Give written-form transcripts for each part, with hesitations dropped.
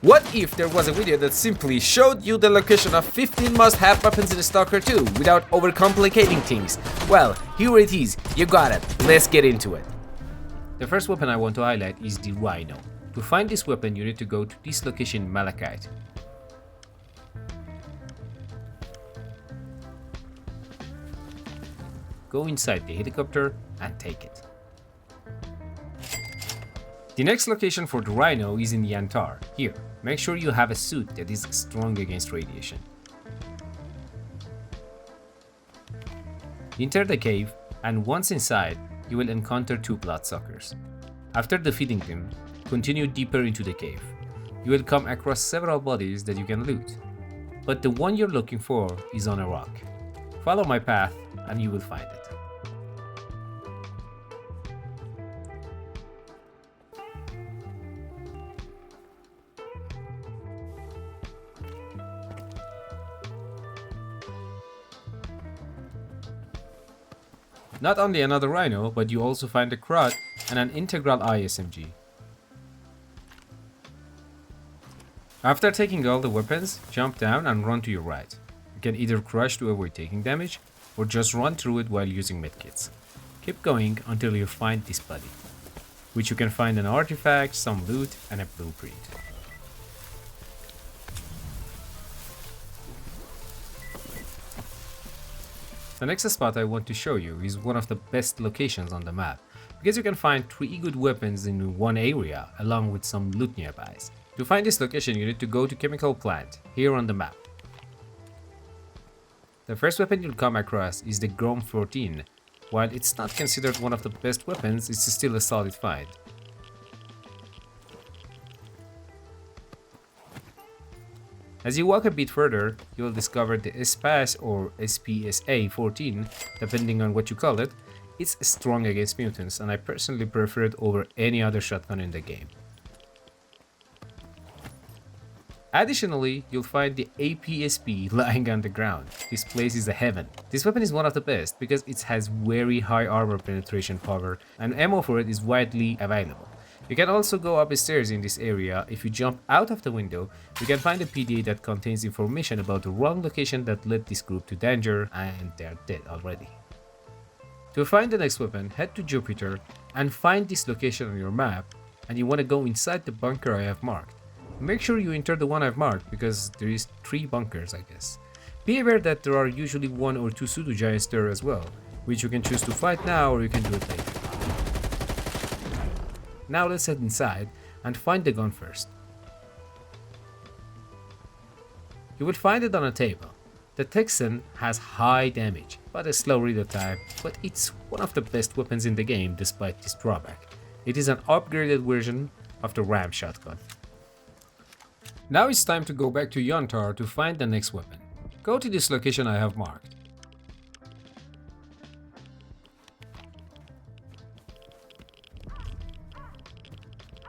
What if there was a video that simply showed you the location of 15 must-have weapons in Stalker 2 without overcomplicating things? Well, here it is, you got it, let's get into it. The first weapon I want to highlight is the Rhino. To find this weapon you need to go to this location Malachite. Go inside the helicopter and take it. The next location for the Rhino is in Yantar. Here, make sure you have a suit that is strong against radiation. Enter the cave, and once inside, you will encounter two bloodsuckers. After defeating them, continue deeper into the cave. You will come across several bodies that you can loot, but the one you're looking for is on a rock. Follow my path and you will find it. Not only another Rhino, but you also find a Kharod and an integral ISMG. After taking all the weapons, jump down and run to your right. You can either crush to avoid taking damage, or just run through it while using medkits. Keep going until you find this body, which you can find an artifact, some loot, and a blueprint. The next spot I want to show you is one of the best locations on the map, because you can find 3 good weapons in one area along with some loot nearby. To find this location you need to go to chemical plant, here on the map. The first weapon you'll come across is the Grom 14. While it's not considered one of the best weapons, it's still a solid find. As you walk a bit further, you will discover the SPAS or SPSA 14, depending on what you call it. It's strong against mutants, and I personally prefer it over any other shotgun in the game. Additionally, you'll find the APSB lying on the ground. This place is a heaven. This weapon is one of the best because it has very high armor penetration power, and ammo for it is widely available. You can also go upstairs in this area. If you jump out of the window, you can find a PDA that contains information about the wrong location that led this group to danger, and they're dead already. To find the next weapon, head to Jupiter and find this location on your map, and you want to go inside the bunker I have marked. Make sure you enter the one I've marked because there is 3 bunkers, I guess. Be aware that there are usually 1 or 2 pseudo giants there as well, which you can choose to fight now or you can do it later. Now let's head inside and find the gun first. You will find it on a table. The Texan has high damage, but a slow reload time, but it's one of the best weapons in the game despite this drawback. It is an upgraded version of the Ram shotgun. Now it's time to go back to Yantar to find the next weapon. Go to this location I have marked.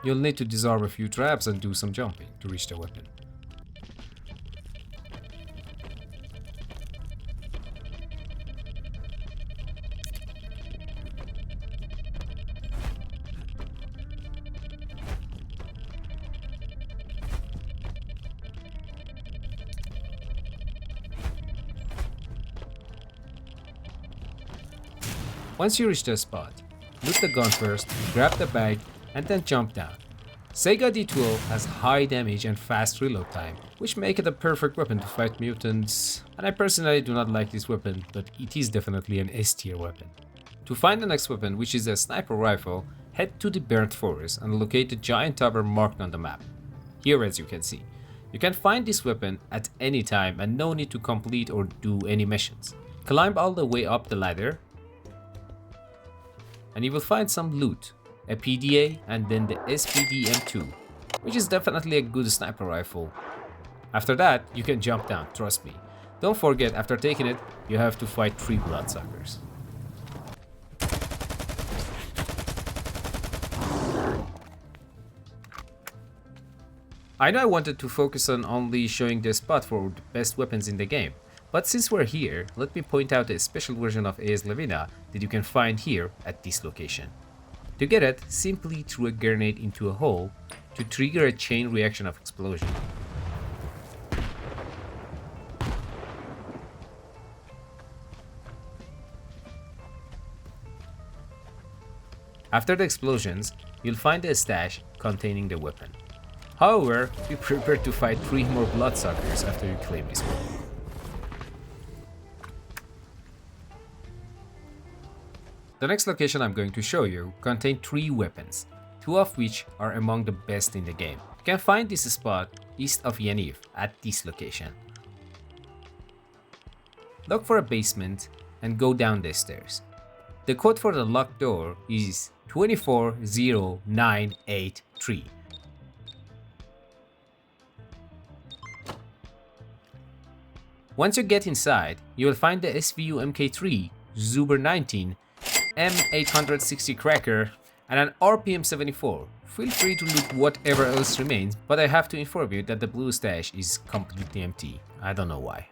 You'll need to disarm a few traps and do some jumping to reach the weapon. Once you reach the spot, loot the gun first, grab the bag, and then jump down. Saiga D12 has high damage and fast reload time, which make it a perfect weapon to fight mutants, and I personally do not like this weapon, but it is definitely an S tier weapon. To find the next weapon, which is a sniper rifle, head to the burnt forest and locate the giant tower marked on the map. Here, as you can see, you can find this weapon at any time and no need to complete or do any missions. Climb all the way up the ladder and you will find some loot, a PDA, and then the SPD-M2, which is definitely a good sniper rifle. After that, you can jump down, trust me. Don't forget, after taking it, you have to fight 3 bloodsuckers. I know I wanted to focus on only showing the spot for the best weapons in the game, but since we're here, let me point out a special version of AS-LAVINA that you can find here at this location. To get it, simply throw a grenade into a hole to trigger a chain reaction of explosion. After the explosions, you'll find a stash containing the weapon. However, be prepared to fight 3 more bloodsuckers after you claim this one. The next location I'm going to show you contains 3 weapons, 2 of which are among the best in the game. You can find this spot east of Dnipro at this location. Look for a basement and go down the stairs. The code for the locked door is 240983. Once you get inside, you will find the SVU-MK3, Zuber 19, M860 Cracker, and an RPM-74. Feel free to loot whatever else remains, but I have to inform you that the blue stash is completely empty. I don't know why.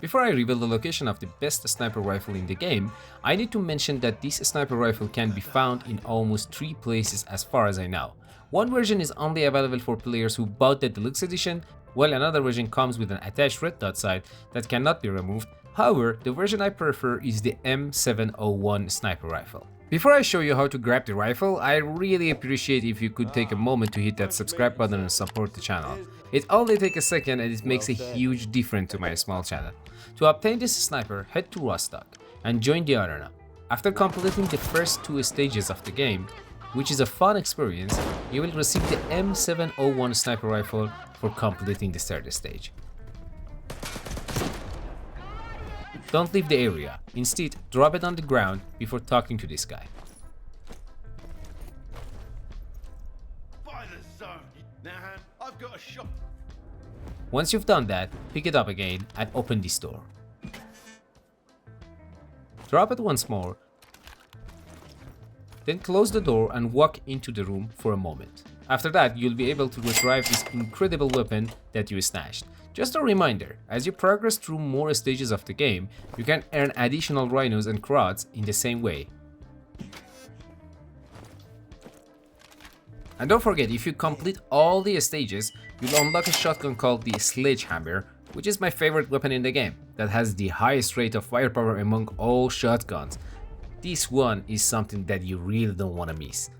Before I reveal the location of the best sniper rifle in the game, I need to mention that this sniper rifle can be found in almost 3 places as far as I know. One version is only available for players who bought the deluxe edition, while another version comes with an attached red dot sight that cannot be removed. However, the version I prefer is the M701 sniper rifle. Before I show you how to grab the rifle, I really appreciate if you could take a moment to hit that subscribe button and support the channel. It only takes a second and it makes a huge difference to my small channel. To obtain this sniper, head to Rostock and join the arena. After completing the first 2 stages of the game, which is a fun experience, you will receive the M701 sniper rifle for completing the 3rd stage. Don't leave the area, instead drop it on the ground before talking to this guy. Once you've done that, pick it up again and open this door. Drop it once more, then close the door and walk into the room for a moment. After that, you'll be able to retrieve this incredible weapon that you snatched. Just a reminder, as you progress through more stages of the game, you can earn additional Rhinos and Kharods in the same way. And don't forget, if you complete all the stages, you'll unlock a shotgun called the SLEDGEHAMMER, which is my favorite weapon in the game, that has the highest rate of firepower among all shotguns. This one is something that you really don't want to miss.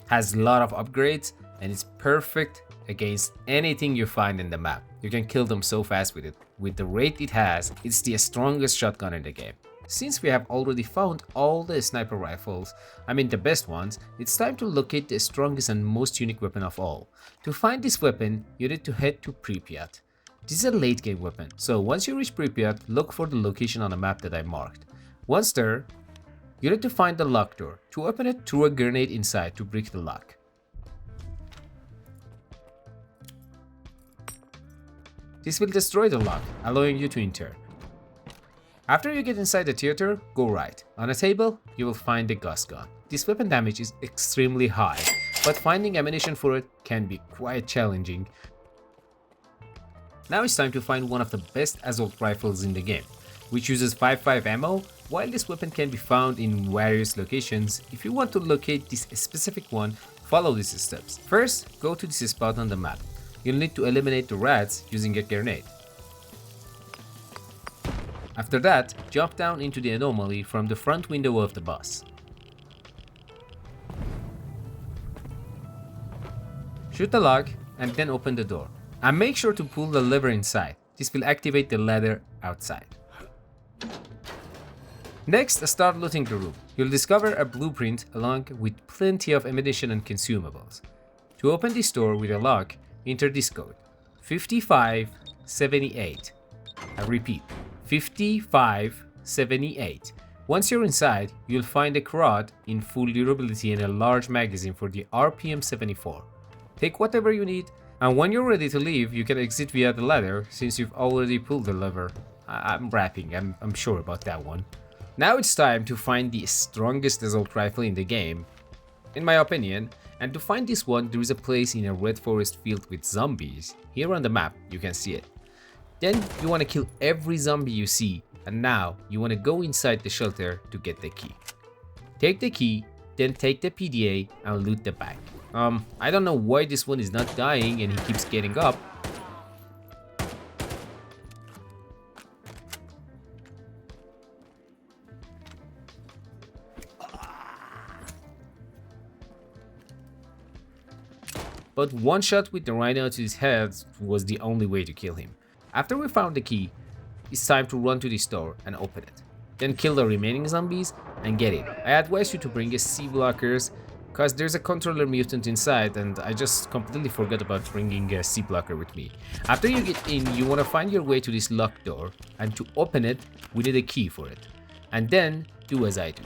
Has a lot of upgrades and it's perfect against anything you find in the map. You can kill them so fast with it. With the rate it has, it's the strongest shotgun in the game. Since we have already found all the sniper rifles, I mean the best ones, it's time to locate the strongest and most unique weapon of all. To find this weapon, you need to head to Pripyat. This is a late game weapon, so once you reach Pripyat, look for the location on the map that I marked. Once there, you need to find the lock door. To open it, throw a grenade inside to break the lock. This will destroy the lock, allowing you to enter. After you get inside the theater, go right. On a table, you will find the GAUSS gun. This weapon damage is extremely high, but finding ammunition for it can be quite challenging. Now it's time to find one of the best assault rifles in the game, which uses 5.5 ammo. While this weapon can be found in various locations, if you want to locate this specific one, follow these steps. First, go to this spot on the map. You'll need to eliminate the rats using a grenade. After that, jump down into the anomaly from the front window of the bus. Shoot the lock and then open the door. And make sure to pull the lever inside. This will activate the ladder outside. Next, start looting the room. You'll discover a blueprint along with plenty of ammunition and consumables. To open this door with a lock, enter this code 5578. I repeat, 5578. Once you're inside, you'll find a Kharod in full durability and a large magazine for the RPM-74. Take whatever you need, and when you're ready to leave, you can exit via the ladder since you've already pulled the lever. I'm rapping, I'm sure about that one. Now it's time to find the strongest assault rifle in the game, in my opinion, and to find this one, there is a place in a Redforest filled with zombies. Here on the map, you can see it. Then you want to kill every zombie you see, and now you want to go inside the shelter to get the key. Take the key, then take the PDA and loot the bag. I don't know why this one is not dying and he keeps getting up. But one shot with the Rhino to his head was the only way to kill him. After we found the key, it's time to run to the store and open it. Then kill the remaining zombies and get in. I advise you to bring a C blockers, cause there's a controller mutant inside and I just completely forgot about bringing a C blocker with me. After you get in, you wanna find your way to this locked door, and to open it, we need a key for it. And then do as I do.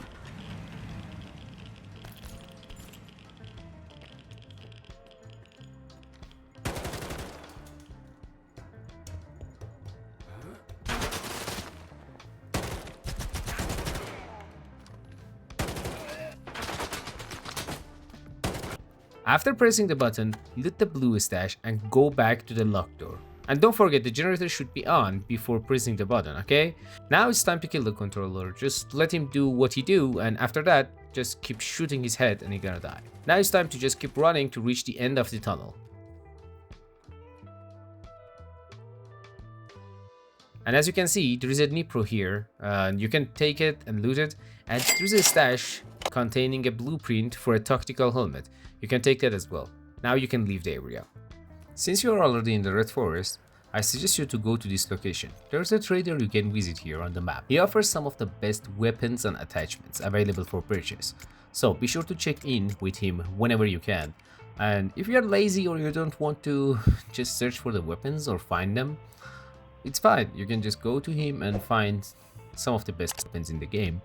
After pressing the button, loot the blue stash and go back to the locked door. And don't forget, the generator should be on before pressing the button, okay? Now it's time to kill the controller. Just let him do what he do, and after that, just keep shooting his head and he's gonna die. Now it's time to just keep running to reach the end of the tunnel. And as you can see, there is a Dnipro here, and you can take it and loot it. And there's a stash containing a blueprint for a tactical helmet. You can take that as well. Now you can leave the area. Since you are already in the Redforest, I suggest you to go to this location. There's a trader you can visit here on the map. He offers some of the best weapons and attachments available for purchase. So be sure to check in with him whenever you can. And if you're lazy or you don't want to just search for the weapons or find them, it's fine. You can just go to him and find some of the best weapons in the game.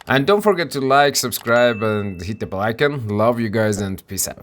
And don't forget to like, subscribe and hit the bell icon. Love you guys and peace out.